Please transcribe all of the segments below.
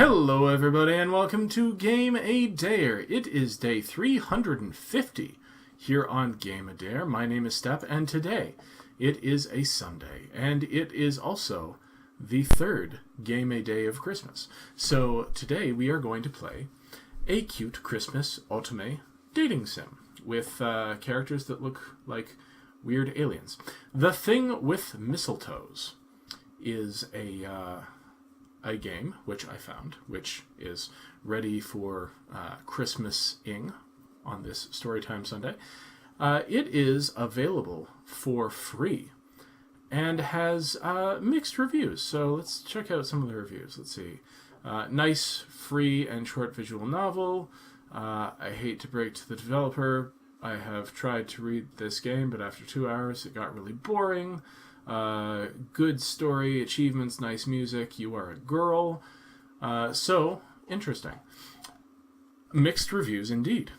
Hello everybody and welcome to Game A Dare. It is day 350 here on Game A Dare. My name is Step and today it is a Sunday and it is also the third Game A Day of Christmas. So today we are going to play a cute Christmas ultimate dating sim with characters that look like weird aliens. The Thing with Mistletoes is a game which I found, which is ready for Christmas-ing on this Storytime Sunday. It is available for free and has mixed reviews. So let's check out some of the reviews. Let's see. Nice, free, and short visual novel. I hate to break to the developer. I have tried to read this game, but after 2 hours it got really boring. Good story, achievements, nice music, you are a girl. So, interesting. Mixed reviews indeed.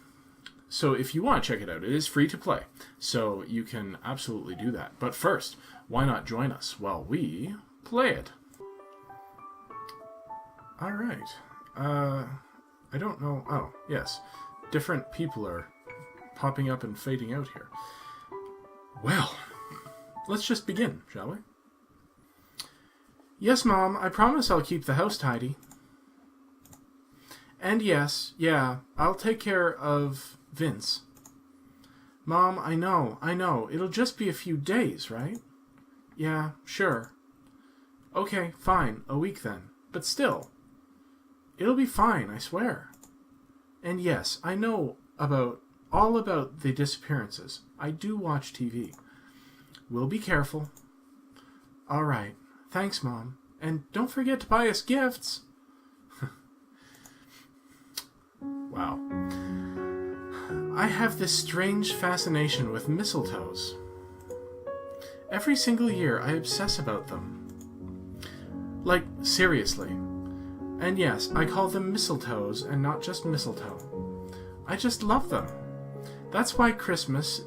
So if you want to check it out, it is free to play. So you can absolutely do that. But first, why not join us while we play it? Alright. I don't know. Oh, yes. Different people are popping up and fading out here. Well, let's just begin, shall we? Yes, Mom, I promise I'll keep the house tidy. And yes, yeah, I'll take care of Vince. Mom, I know. It'll just be a few days, right? Yeah, sure. Okay, fine, a week then. But still, it'll be fine, I swear. And yes, I know all about the disappearances. I do watch TV. We'll be careful. All right. Thanks, Mom. And don't forget to buy us gifts. Wow. I have this strange fascination with mistletoes. Every single year I obsess about them. Like, seriously. And yes, I call them mistletoes and not just mistletoe. I just love them. That's why Christmas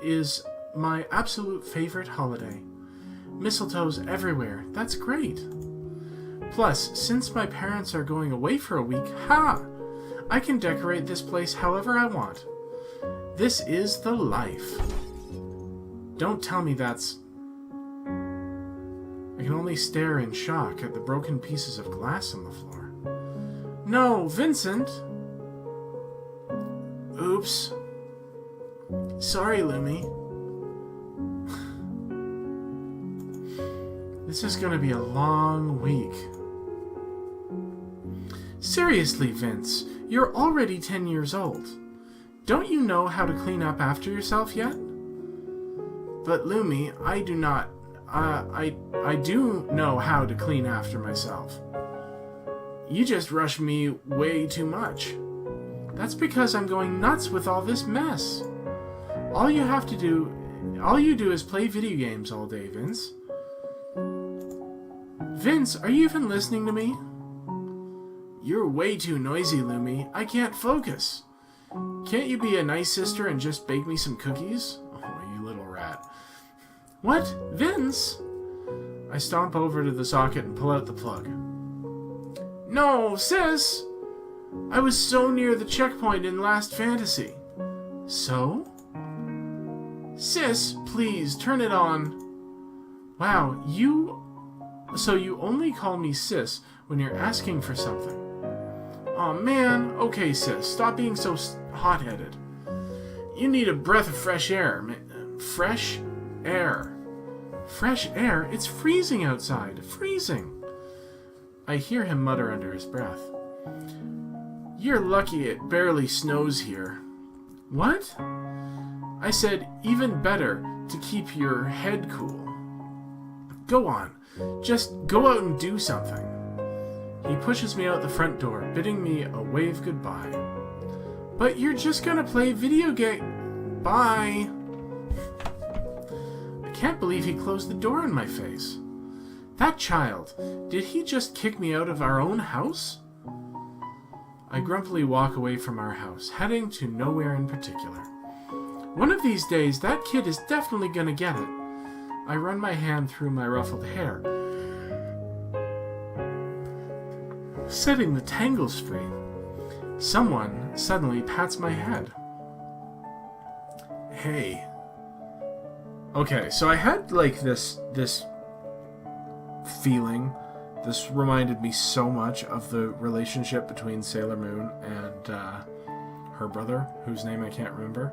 is my absolute favorite holiday. Mistletoes everywhere. That's great. Plus, since my parents are going away for a week, I can decorate this place however I want. This is the life. Don't tell me that's... I can only stare in shock at the broken pieces of glass on the floor. No, Vincent! Oops. Sorry, Lumi. This is going to be a long week. Seriously, Vince, you're already 10 years old. Don't you know how to clean up after yourself yet? But Lumi, I do not. I do know how to clean after myself. You just rush me way too much. That's because I'm going nuts with all this mess. All you do is play video games all day, Vince. Vince, are you even listening to me? You're way too noisy, Lumi. I can't focus. Can't you be a nice sister and just bake me some cookies? Oh, you little rat. What? Vince? I stomp over to the socket and pull out the plug. No, sis! I was so near the checkpoint in Last Fantasy. So? Sis, please, turn it on. Wow, So you only call me sis when you're asking for something. Aw, man. Okay, sis, stop being so hot-headed. You need a breath of fresh air. Fresh air. Fresh air? It's freezing outside. Freezing. I hear him mutter under his breath. You're lucky it barely snows here. What? I said, even better to keep your head cool. Go on. Just go out and do something. He pushes me out the front door, bidding me a wave goodbye. But you're just gonna play video game. Bye. I can't believe he closed the door in my face. That child, did he just kick me out of our own house? I grumpily walk away from our house, heading to nowhere in particular. One of these days, that kid is definitely gonna get it. I run my hand through my ruffled hair. setting the tangles free. Someone suddenly pats my head. Hey. Okay, so I had like this feeling. This reminded me so much of the relationship between Sailor Moon and her brother, whose name I can't remember.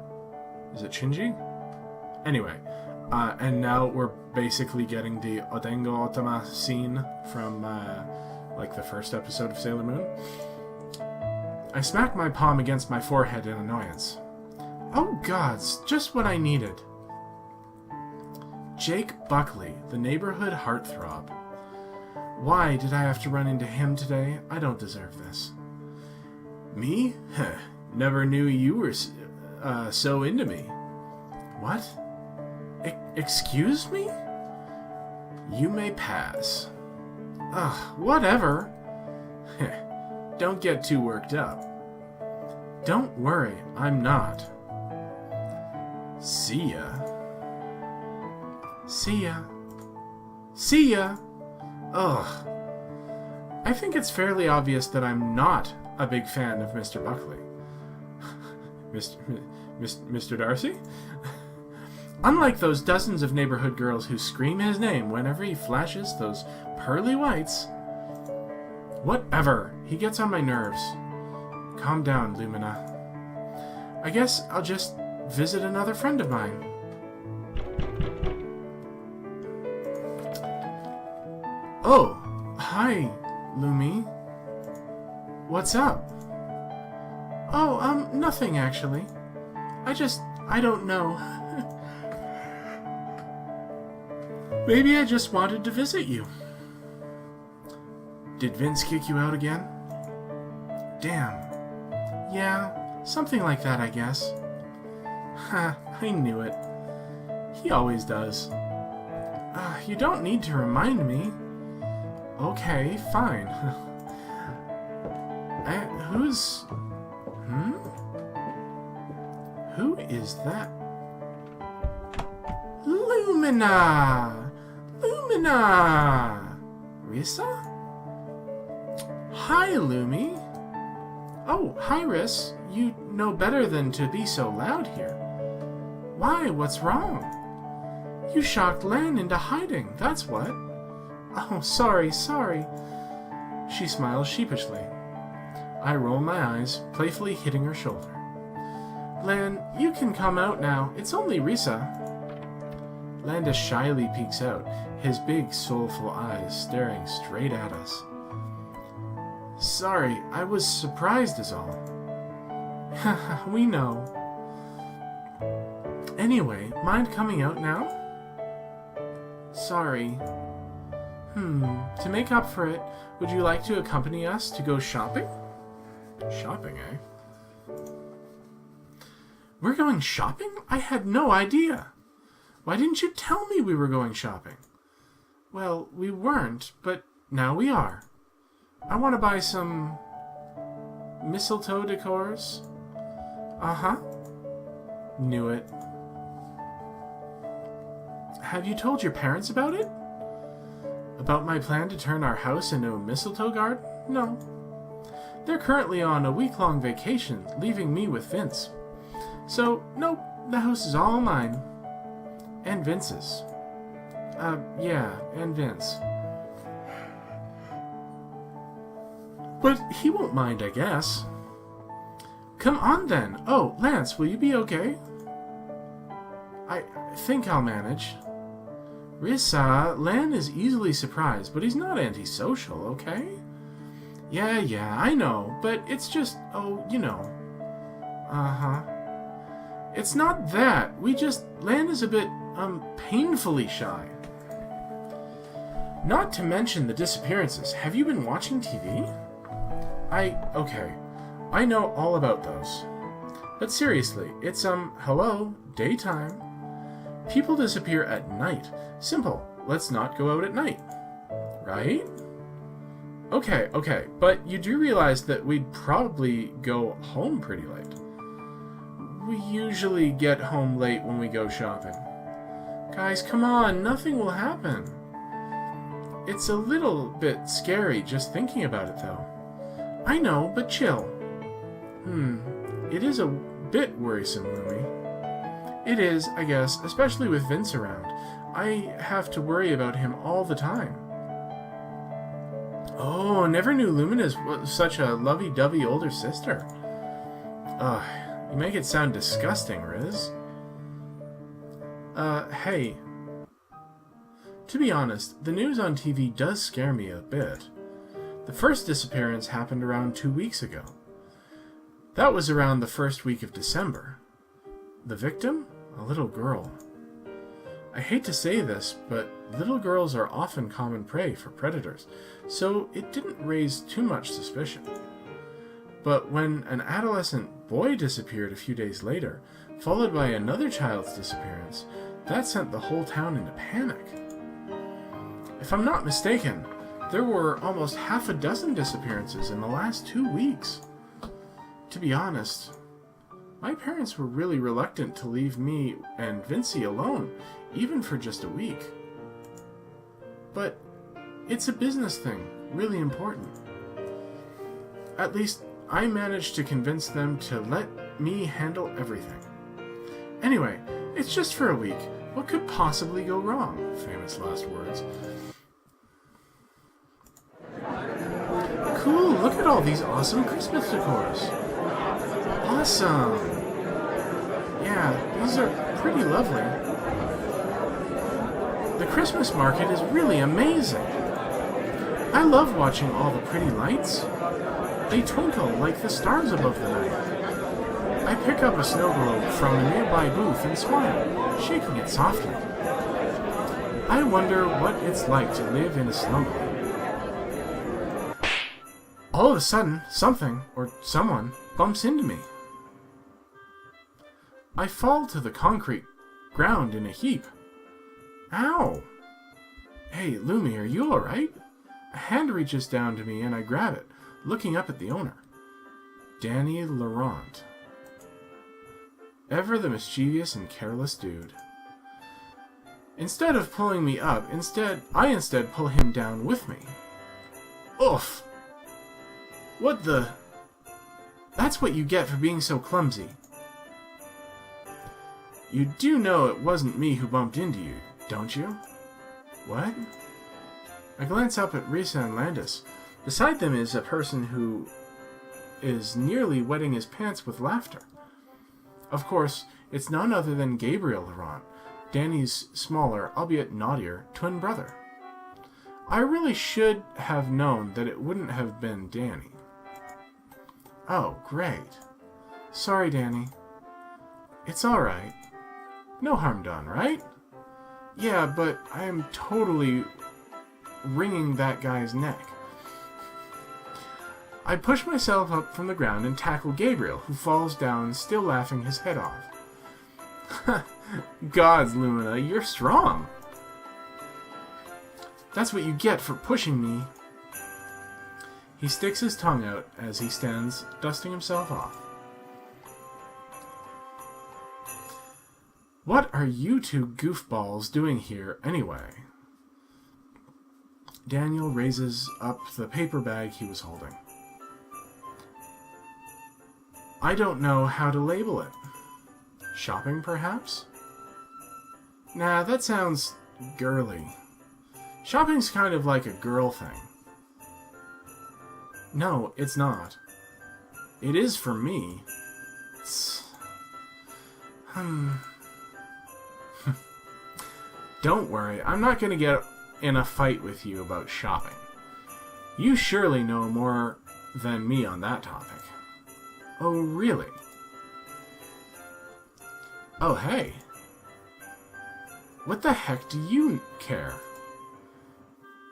Is it Shinji? Anyway, and now we're basically getting the Otengo Otama scene from like the first episode of Sailor Moon. I smacked my palm against my forehead in annoyance. Oh gods, just what I needed. Jake Buckley, the neighborhood heartthrob. Why did I have to run into him today? I don't deserve this. Me? Heh, never knew you were so into me. What? Excuse me? You may pass. Ugh, whatever. Don't get too worked up. Don't worry, I'm not. See ya. See ya. See ya. Ugh. I think it's fairly obvious that I'm not a big fan of Mr. Buckley. Mr. Darcy? Unlike those dozens of neighborhood girls who scream his name whenever he flashes those pearly whites. Whatever. He gets on my nerves. Calm down, Lumina. I guess I'll just visit another friend of mine. Oh, hi, Lumi. What's up? Oh, nothing actually. I don't know. Maybe I just wanted to visit you. Did Vince kick you out again? Damn. Yeah, something like that, I guess. Ha, I knew it. He always does. You don't need to remind me. Okay, fine. Who's... Who is that? Lumina! Lumina! Risa? Hi, Lumi. Oh, hi, Riss. You know better than to be so loud here. Why, what's wrong? You shocked Lan into hiding, that's what. Oh, sorry. She smiles sheepishly. I roll my eyes, playfully hitting her shoulder. Lan, you can come out now. It's only Risa. Landis shyly peeks out, his big, soulful eyes staring straight at us. Sorry, I was surprised is all. Haha, we know. Anyway, mind coming out now? Sorry. To make up for it, would you like to accompany us to go shopping? Shopping, eh? We're going shopping? I had no idea. Why didn't you tell me we were going shopping? Well, we weren't, but now we are. I want to buy some mistletoe decors. Uh-huh. Knew it. Have you told your parents about it? About my plan to turn our house into a mistletoe garden? No. They're currently on a week-long vacation, leaving me with Vince. So, nope, the house is all mine. And Vince's. Yeah, and Vince. But he won't mind, I guess. Come on then. Oh, Lance, will you be okay? I think I'll manage. Risa, Lan is easily surprised, but he's not antisocial, okay? Yeah, I know, but it's just, you know. Uh-huh. It's not that. Lan is a bit, painfully shy. Not to mention the disappearances. Have you been watching TV? Okay. I know all about those. But seriously, it's, hello, daytime. People disappear at night. Simple. Let's not go out at night. Right? Okay, but you do realize that we'd probably go home pretty late. We usually get home late when we go shopping. Guys, come on, nothing will happen. It's a little bit scary just thinking about it, though. I know, but chill. It is a bit worrisome, Louie. It is, I guess, especially with Vince around. I have to worry about him all the time. Oh, never knew Lumina's was such a lovey-dovey older sister. Ugh, you make it sound disgusting, Riz. Hey. To be honest, the news on TV does scare me a bit. The first disappearance happened around 2 weeks ago. That was around the first week of December. The victim? A little girl. I hate to say this, but little girls are often common prey for predators, so it didn't raise too much suspicion. But when an adolescent boy disappeared a few days later, followed by another child's disappearance, that sent the whole town into panic. If I'm not mistaken, there were almost half a dozen disappearances in the last 2 weeks. To be honest, my parents were really reluctant to leave me and Vincey alone, even for just a week. But it's a business thing, really important. At least I managed to convince them to let me handle everything. Anyway, it's just for a week. What could possibly go wrong? Famous last words. Cool, look at all these awesome Christmas decors. Awesome. Yeah, these are pretty lovely. The Christmas market is really amazing. I love watching all the pretty lights. They twinkle like the stars above the night. I pick up a snow globe from a nearby booth and smile, shaking it softly. I wonder what it's like to live in a snow globe. All of a sudden, something, or someone, bumps into me. I fall to the concrete ground in a heap. Ow! Hey, Lumi, are you alright? A hand reaches down to me and I grab it, looking up at the owner. Danny Laurent. Ever the mischievous and careless dude. Instead of pulling me up, I instead pull him down with me. Oof! What the... That's what you get for being so clumsy. You do know it wasn't me who bumped into you, don't you? What? I glance up at Risa and Landis. Beside them is a person who is nearly wetting his pants with laughter. Of course, it's none other than Gabriel Laurent, Danny's smaller, albeit naughtier, twin brother. I really should have known that it wouldn't have been Danny. Oh, great. Sorry, Danny. It's alright. No harm done, right? Yeah, but I am totally wringing that guy's neck. I push myself up from the ground and tackle Gabriel, who falls down, still laughing his head off. Gods, Lumina, you're strong. That's what you get for pushing me. He sticks his tongue out as he stands, dusting himself off. What are you two goofballs doing here, anyway? Daniel raises up the paper bag he was holding. I don't know how to label it. Shopping, perhaps? Nah, that sounds girly. Shopping's kind of like a girl thing. No, it's not. It is for me. Don't worry, I'm not going to get in a fight with you about shopping. You surely know more than me on that topic. Oh, really? Oh, hey. What the heck do you care?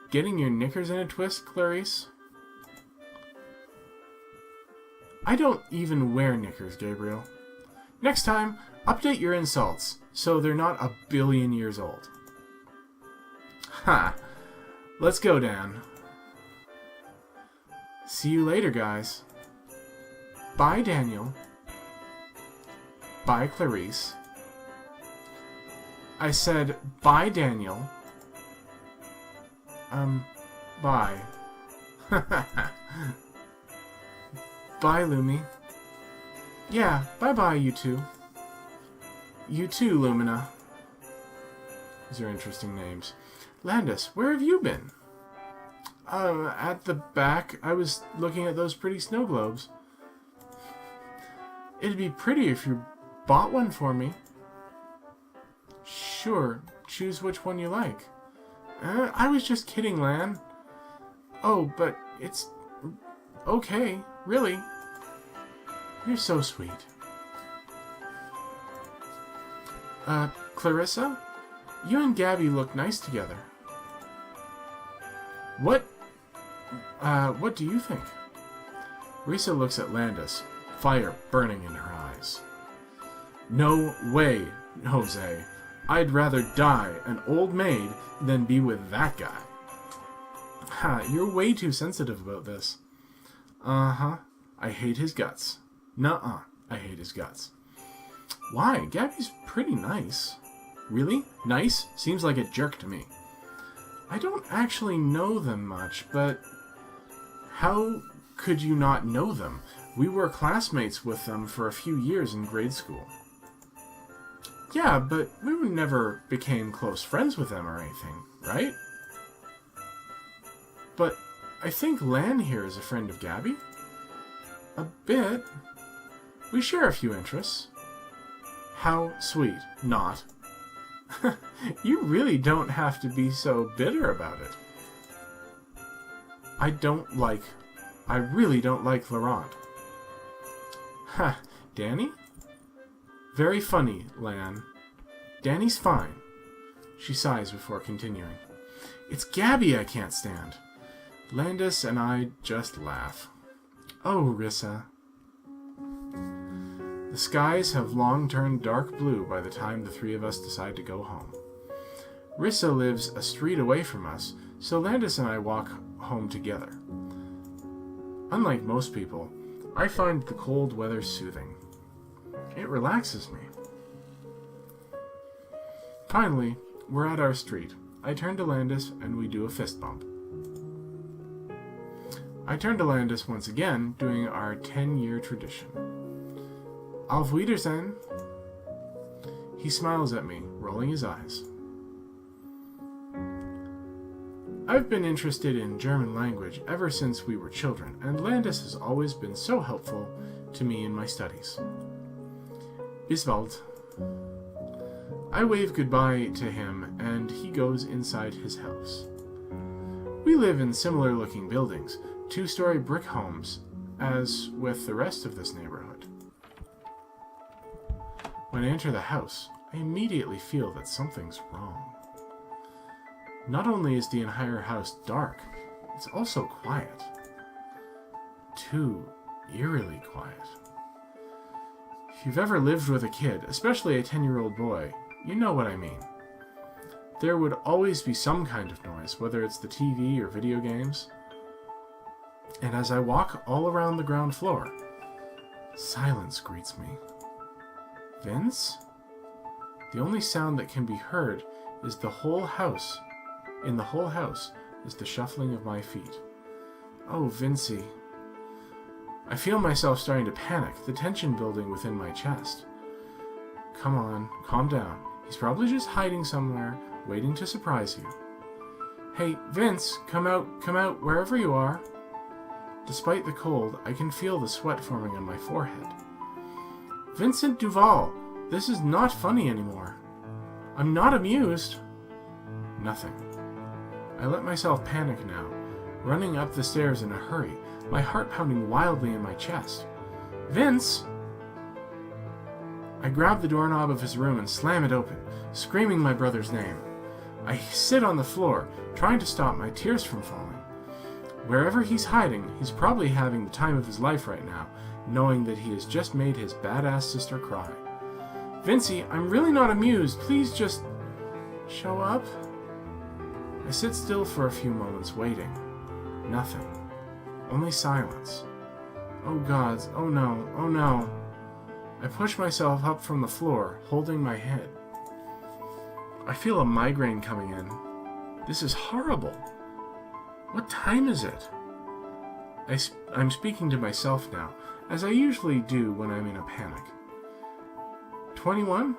Getting your knickers in a twist, Clarice? I don't even wear knickers, Gabriel. Next time, update your insults so they're not 1 billion years old. Ha! Let's go, Dan. See you later, guys. Bye, Daniel. Bye, Clarice. I said, bye, Daniel. Bye. Bye, Lumi. Yeah, bye-bye, you two. You too, Lumina. These are interesting names. Landis, where have you been? At the back. I was looking at those pretty snow globes. It'd be pretty if you bought one for me. Sure, choose which one you like. I was just kidding, Lan. Oh, but it's okay, really. You're so sweet. Clarissa? You and Gabby look nice together. What do you think? Risa looks at Landis, fire burning in her eyes. No way, Jose. I'd rather die an old maid than be with that guy. Ha, you're way too sensitive about this. Uh-huh. I hate his guts. Nuh-uh. I hate his guts. Why? Gabby's pretty nice. Really? Nice? Seems like a jerk to me. I don't actually know them much, but how could you not know them? We were classmates with them for a few years in grade school. Yeah, but we never became close friends with them or anything, right? But I think Lan here is a friend of Gabby. A bit. We share a few interests. How sweet. Not. You really don't have to be so bitter about it. I really don't like Laurent. Ha, Danny? Very funny, Lan. Danny's fine. She sighs before continuing. It's Gabby I can't stand. Landis and I just laugh. Oh, Rissa. The skies have long turned dark blue by the time the three of us decide to go home. Rissa lives a street away from us, so Landis and I walk home together. Unlike most people, I find the cold weather soothing. It relaxes me. Finally, we're at our street. I turn to Landis and we do a fist bump. I turn to Landis once again, doing our 10-year tradition. Auf Wiedersehen. He smiles at me, rolling his eyes. I've been interested in German language ever since we were children, and Landis has always been so helpful to me in my studies. Bis bald. I wave goodbye to him, and he goes inside his house. We live in similar-looking buildings, 2-story brick homes, as with the rest of this neighborhood. When I enter the house, I immediately feel that something's wrong. Not only is the entire house dark, it's also quiet. Too eerily quiet. If you've ever lived with a kid, especially a 10-year-old boy, you know what I mean. There would always be some kind of noise, whether it's the TV or video games. And as I walk all around the ground floor, silence greets me. Vince? The only sound that can be heard is in the whole house is the shuffling of my feet. Oh, Vincey. I feel myself starting to panic, the tension building within my chest. Come on, calm down. He's probably just hiding somewhere, waiting to surprise you. Hey, Vince, come out, wherever you are. Despite the cold, I can feel the sweat forming on my forehead. Vincent Duval, this is not funny anymore. I'm not amused. Nothing. I let myself panic now, running up the stairs in a hurry, my heart pounding wildly in my chest. Vince! I grab the doorknob of his room and slam it open, screaming my brother's name. I sit on the floor, trying to stop my tears from falling. Wherever he's hiding, he's probably having the time of his life right now, knowing that he has just made his badass sister cry. Vincey, I'm really not amused. Please just show up. I sit still for a few moments, waiting. Nothing. Only silence. Oh gods, oh no, oh no. I push myself up from the floor, holding my head. I feel a migraine coming in. This is horrible. What time is it? I'm speaking to myself now. as I usually do when I'm in a panic. 21?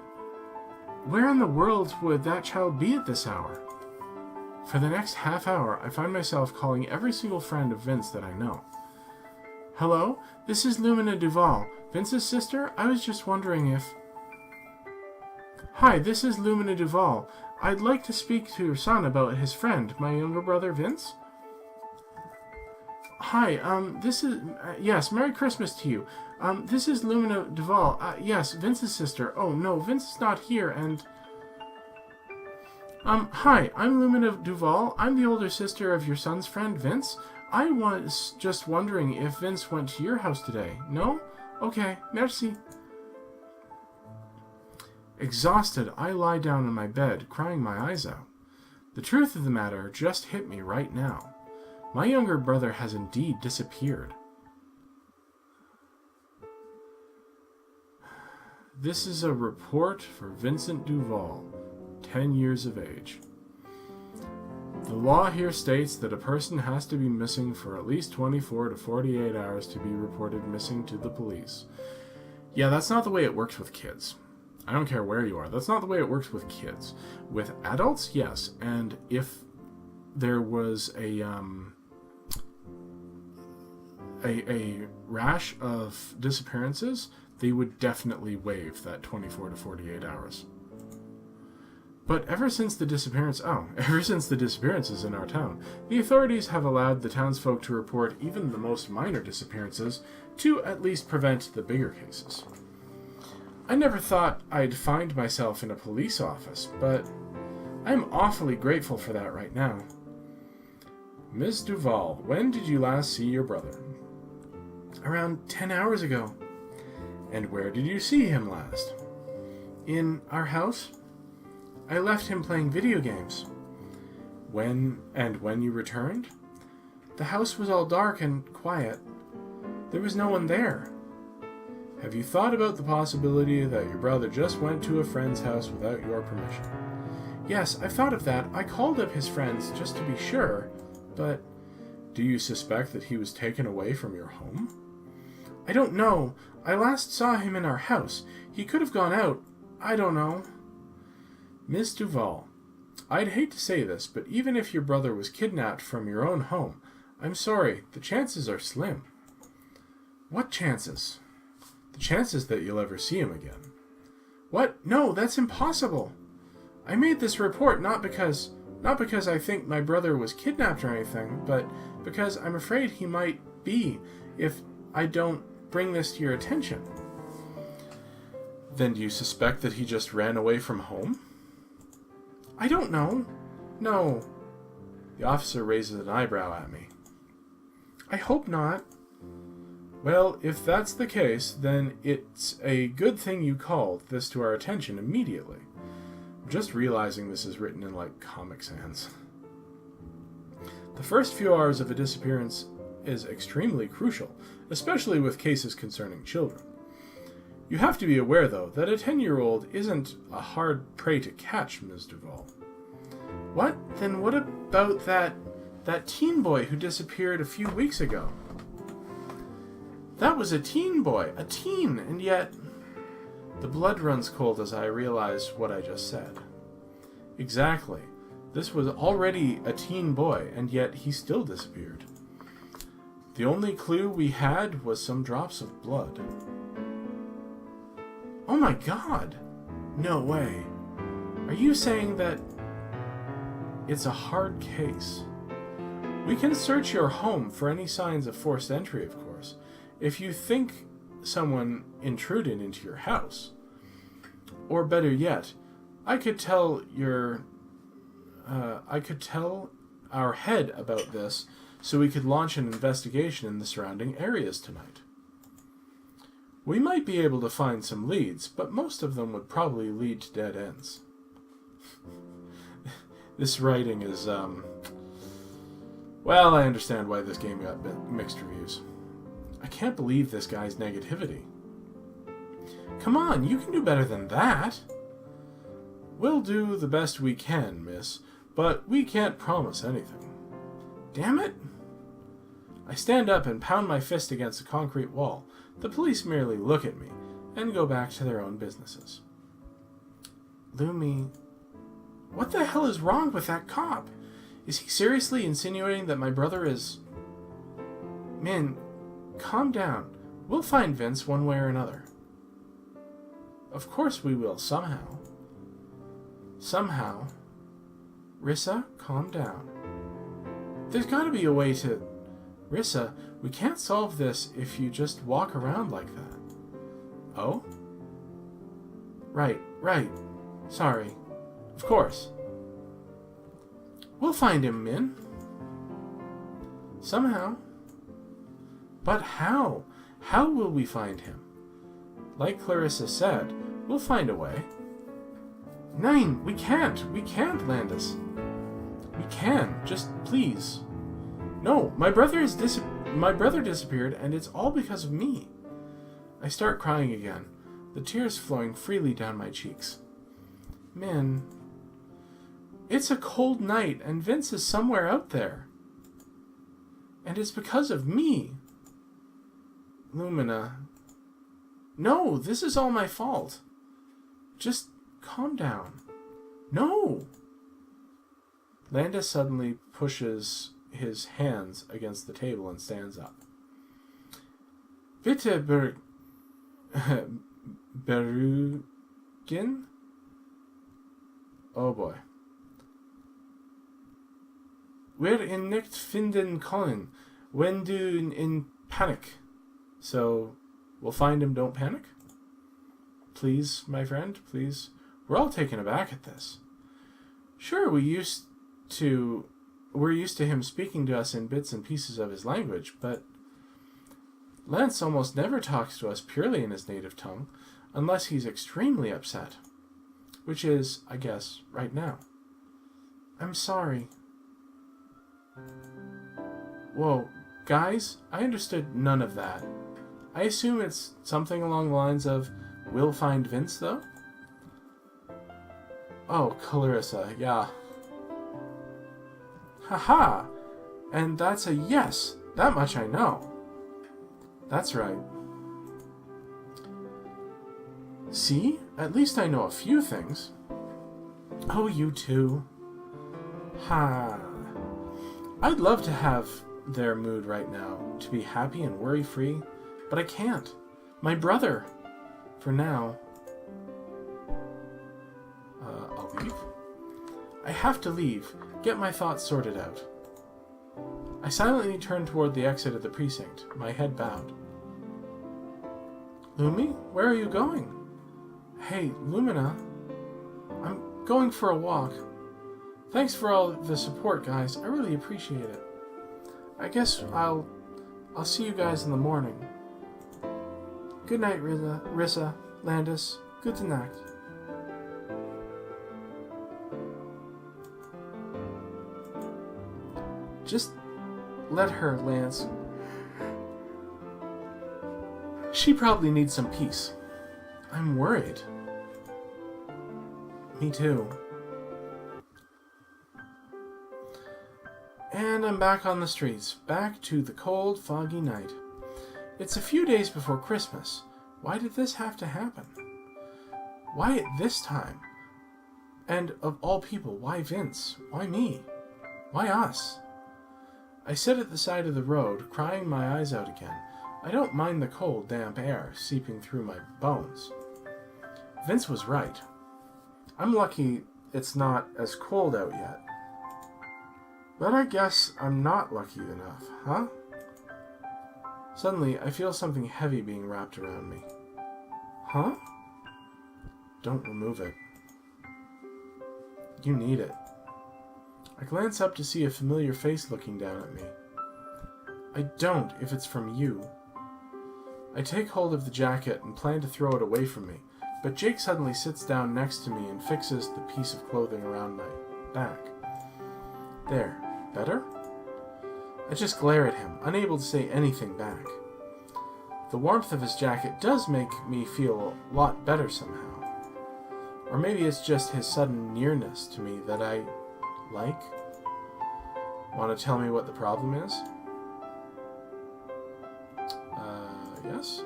Where in the world would that child be at this hour? For the next half hour, I find myself calling every single friend of Vince that I know. Hello? This is Lumina Duval, Vince's sister? I was just wondering if... Hi, this is Lumina Duval. I'd like to speak to your son about his friend, my younger brother Vince. Hi, this is... yes, Merry Christmas to you. This is Lumina Duval. Yes, Vince's sister. Oh, no, Vince is not here, and... hi, I'm Lumina Duval. I'm the older sister of your son's friend, Vince. I was just wondering if Vince went to your house today. No? Okay, merci. Exhausted, I lie down in my bed, crying my eyes out. The truth of the matter just hit me right now. My younger brother has indeed disappeared. This is a report for Vincent Duval, 10 years of age. The law here states that a person has to be missing for at least 24 to 48 hours to be reported missing to the police. Yeah, that's not the way it works with kids. I don't care where you are. That's not the way it works with kids. With adults, yes. And if there was a rash of disappearances, they would definitely waive that 24 to 48 hours. But ever since the disappearances in our town, the authorities have allowed the townsfolk to report even the most minor disappearances to at least prevent the bigger cases. I never thought I'd find myself in a police office, but I'm awfully grateful for that right now. Miss Duval, when did you last see your brother? Around 10 hours ago. And where did you see him last? In our house. I left him playing video games. When you returned? The house was all dark and quiet. There was no one there. Have you thought about the possibility that your brother just went to a friend's house without your permission? Yes, I've thought of that. I called up his friends just to be sure, but... Do you suspect that he was taken away from your home? I don't know. I last saw him in our house. He could have gone out. I don't know. Miss Duval, I'd hate to say this, but even if your brother was kidnapped from your own home, I'm sorry, the chances are slim. What chances? The chances that you'll ever see him again. What? No, that's impossible. I made this report not because I think my brother was kidnapped or anything, but because I'm afraid he might be if I don't bring this to your attention. Then do you suspect that he just ran away from home? I don't know. No. The officer raises an eyebrow at me. I hope not. Well, if that's the case, then it's a good thing you called this to our attention immediately. I'm just realizing this is written in, like, Comic Sans. The first few hours of a disappearance is extremely crucial, especially with cases concerning children. You have to be aware, though, that a 10-year-old isn't a hard prey to catch, Ms. Duval. What? Then what about that teen boy who disappeared a few weeks ago? That was a teen boy, a teen, and yet... The blood runs cold as I realize what I just said. Exactly. This was already a teen boy, and yet he still disappeared. The only clue we had was some drops of blood. Oh my god! No way. Are you saying that it's a hard case? We can search your home for any signs of forced entry, of course, if you think someone intruded into your house. Or better yet, I could tell our head about this so we could launch an investigation in the surrounding areas tonight. We might be able to find some leads, but most of them would probably lead to dead ends. This writing is, well, I understand why this game got mixed reviews. I can't believe this guy's negativity. Come on, you can do better than that. We'll do the best we can, miss, but we can't promise anything. Damn it! I stand up and pound my fist against a concrete wall. The police merely look at me and go back to their own businesses. Lumi, what the hell is wrong with that cop? Is he seriously insinuating that my brother is... Man, calm down. We'll find Vince one way or another. Of course we will, somehow. Somehow. Rissa, calm down. There's got to be a way to... Rissa, we can't solve this if you just walk around like that. Oh? Right. Sorry. Of course. We'll find him, Min. Somehow. But how? How will we find him? Like Clarissa said, we'll find a way. Nein, we can't. We can't, Landis. We can. Just please. No, my brother disappeared, and it's all because of me. I start crying again, the tears flowing freely down my cheeks. Min, it's a cold night, and Vince is somewhere out there. And it's because of me. Lumina. No, this is all my fault. Just calm down. No! Landis suddenly pushes his hands against the table and stands up. Bitte beruhigen? Oh boy. Wir ihn nicht finden können, wenn du in panic. So, we'll find him, don't panic? Please, my friend, please. We're all taken aback at this. Sure, we're used to him speaking to us in bits and pieces of his language, but Lance almost never talks to us purely in his native tongue, unless he's extremely upset. Which is, I guess, right now. I'm sorry. Whoa, guys, I understood none of that. I assume it's something along the lines of, we'll find Vince, though? Oh, Clarissa, yeah. Haha! And that's a yes. That much I know. That's right. See? At least I know a few things. Oh, you too. Ha. I'd love to have their mood right now, to be happy and worry-free, but I can't. My brother. For now. I'll leave. I have to leave. Get my thoughts sorted out. I silently turned toward the exit of the precinct, my head bowed. Lumi, where are you going? Hey, Lumina. I'm going for a walk. Thanks for all the support, guys. I really appreciate it. I guess I'll see you guys in the morning. Good night, Rissa, Landis. Good night. Just let her, Lance. She probably needs some peace. I'm worried. Me too. And I'm back on the streets, back to the cold, foggy night. It's a few days before Christmas. Why did this have to happen? Why at this time? And of all people, why Vince? Why me? Why us? I sit at the side of the road, crying my eyes out again. I don't mind the cold, damp air seeping through my bones. Vince was right. I'm lucky it's not as cold out yet. But I guess I'm not lucky enough, huh? Suddenly, I feel something heavy being wrapped around me. Huh? Don't remove it. You need it. I glance up to see a familiar face looking down at me. I don't, if it's from you. I take hold of the jacket and plan to throw it away from me, but Jake suddenly sits down next to me and fixes the piece of clothing around my back. There. Better? I just glare at him, unable to say anything back. The warmth of his jacket does make me feel a lot better somehow. Or maybe it's just his sudden nearness to me that I like. Want to tell me what the problem is? yes?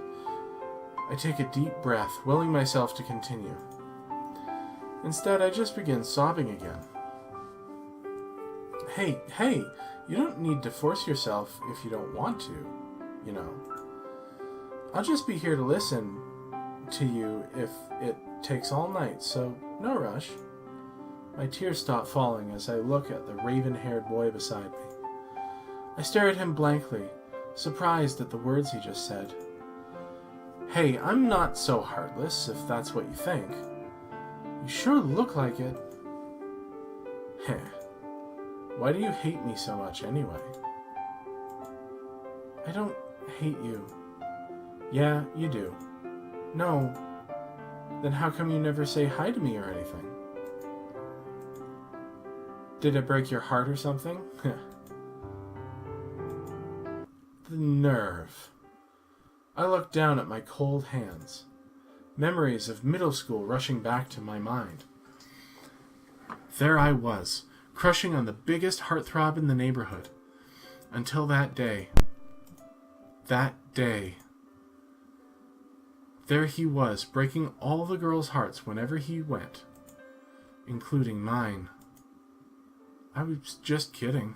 I take a deep breath, willing myself to continue. Instead, I just begin sobbing again. Hey, you don't need to force yourself if you don't want to, you know. I'll just be here to listen to you if it takes all night, so no rush. My tears stop falling as I look at the raven-haired boy beside me. I stare at him blankly, surprised at the words he just said. Hey, I'm not so heartless, if that's what you think. You sure look like it. Heh. Why do you hate me so much anyway? I don't hate you. Yeah, you do. No. Then how come you never say hi to me or anything? Did it break your heart or something? The nerve. I look down at my cold hands. Memories of middle school rushing back to my mind. There I was, crushing on the biggest heartthrob in the neighborhood. Until that day. That day. There he was, breaking all the girls' hearts whenever he went. Including mine. I was just kidding.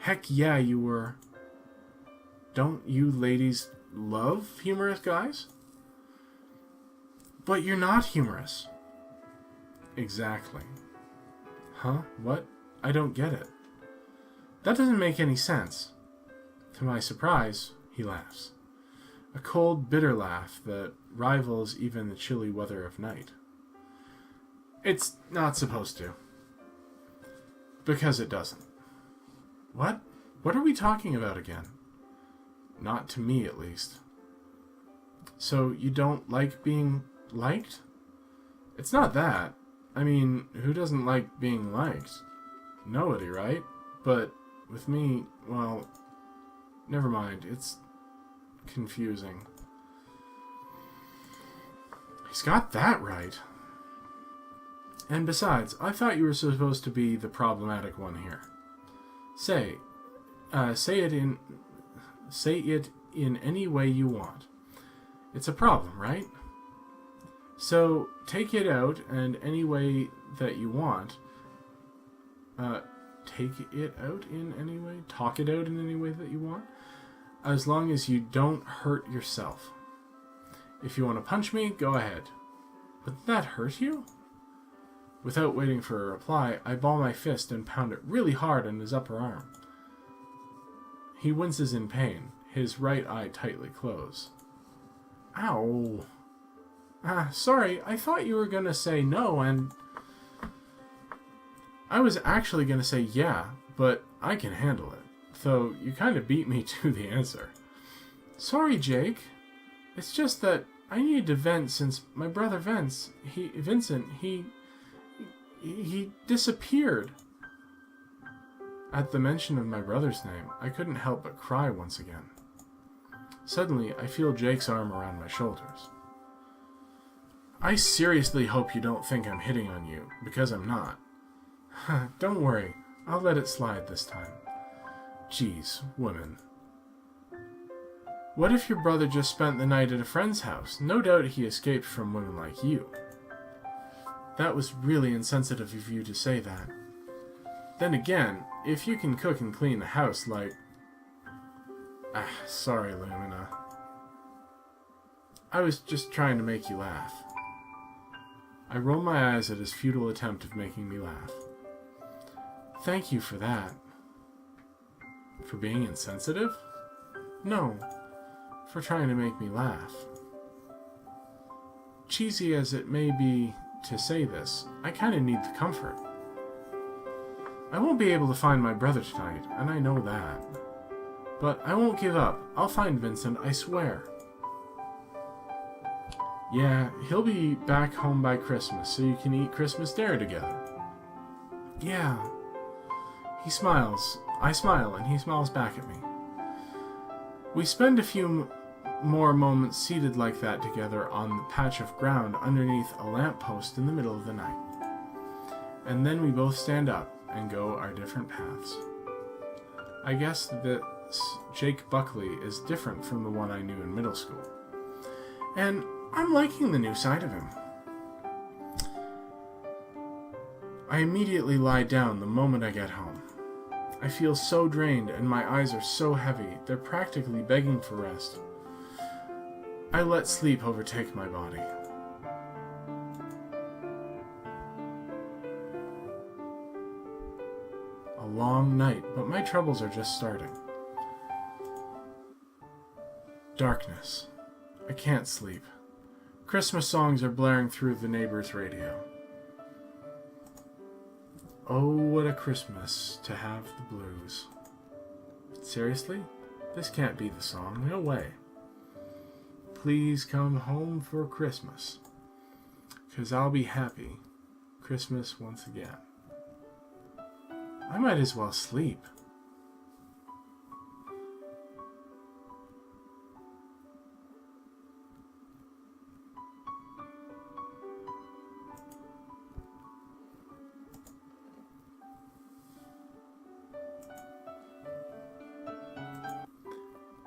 Heck yeah, you were. Don't you ladies love humorous guys? But you're not humorous. Exactly. Huh? What? I don't get it. That doesn't make any sense. To my surprise, he laughs. A cold, bitter laugh that rivals even the chilly weather of night. It's not supposed to. Because it doesn't. What? What are we talking about again? Not to me, at least. So you don't like being liked? It's not that. I mean, who doesn't like being liked? Nobody, right? But with me, well, never mind. It's confusing. He's got that right. And besides, I thought you were supposed to be the problematic one here. Say it in any way you want. It's a problem, right? So take it out and any way that you want. Take it out in any way? Talk it out in any way that you want? As long as you don't hurt yourself. If you want to punch me, go ahead. But did that hurt you? Without waiting for a reply, I ball my fist and pound it really hard on his upper arm. He winces in pain, his right eye tightly closed. Ow. Sorry, I thought you were going to say no, and... I was actually going to say yeah, but I can handle it. Though you kind of beat me to the answer. Sorry, Jake. It's just that I needed to vent since my brother Vincent, he disappeared. At the mention of my brother's name, I couldn't help but cry once again. Suddenly, I feel Jake's arm around my shoulders. I seriously hope you don't think I'm hitting on you, because I'm not. Don't worry, I'll let it slide this time. Jeez, women. What if your brother just spent the night at a friend's house? No doubt he escaped from women like you. That was really insensitive of you to say that. Then again, if you can cook and clean the house like... sorry, Lumina. I was just trying to make you laugh. I roll my eyes at his futile attempt of making me laugh. Thank you for that. For being insensitive? No, for trying to make me laugh. Cheesy as it may be to say this, I kind of need the comfort. I won't be able to find my brother tonight, and I know that. But I won't give up. I'll find Vincent, I swear. Yeah, he'll be back home by Christmas, so you can eat Christmas dinner together. Yeah. He smiles. I smile, and he smiles back at me. We spend a few more moments seated like that together on the patch of ground underneath a lamppost in the middle of the night. And then we both stand up and go our different paths. I guess that Jake Buckley is different from the one I knew in middle school. And I'm liking the new side of him. I immediately lie down the moment I get home. I feel so drained and my eyes are so heavy, they're practically begging for rest. I let sleep overtake my body. A long night, but my troubles are just starting. Darkness. I can't sleep. Christmas songs are blaring through the neighbor's radio. Oh, what a Christmas to have the blues. Seriously? This can't be the song. No way. Please come home for Christmas, 'cause I'll be happy Christmas once again. I might as well sleep.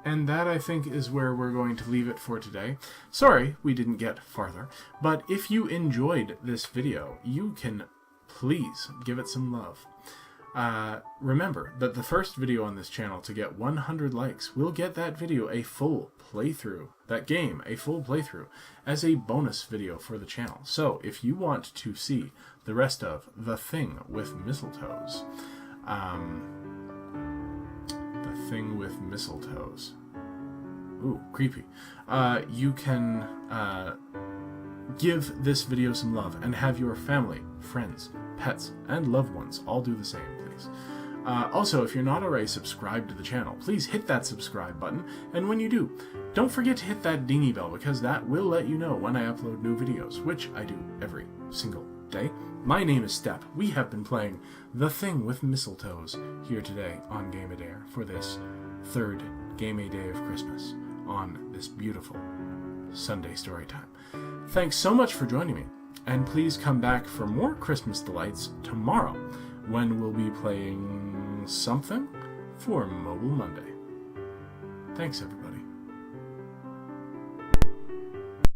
And that, I think, is where we're going to leave it for today. Sorry we didn't get farther, but if you enjoyed this video, you can please give it some love. Remember that the first video on this channel to get 100 likes will get that video a full playthrough, that game a full playthrough, as a bonus video for the channel. So if you want to see the rest of The Thing with Mistletoes, ooh, creepy. You can give this video some love and have your family, friends, pets, and loved ones all do the same, please. Also, if you're not already subscribed to the channel, please hit that subscribe button, and when you do, don't forget to hit that dingy bell, because that will let you know when I upload new videos, which I do every single day. My name is Step. We have been playing The Thing with Mistletoes here today on Game A Day for this third Game A Day of Christmas on this beautiful Sunday story time. Thanks so much for joining me, and please come back for more Christmas delights tomorrow when we'll be playing something for Mobile Monday. Thanks, everybody.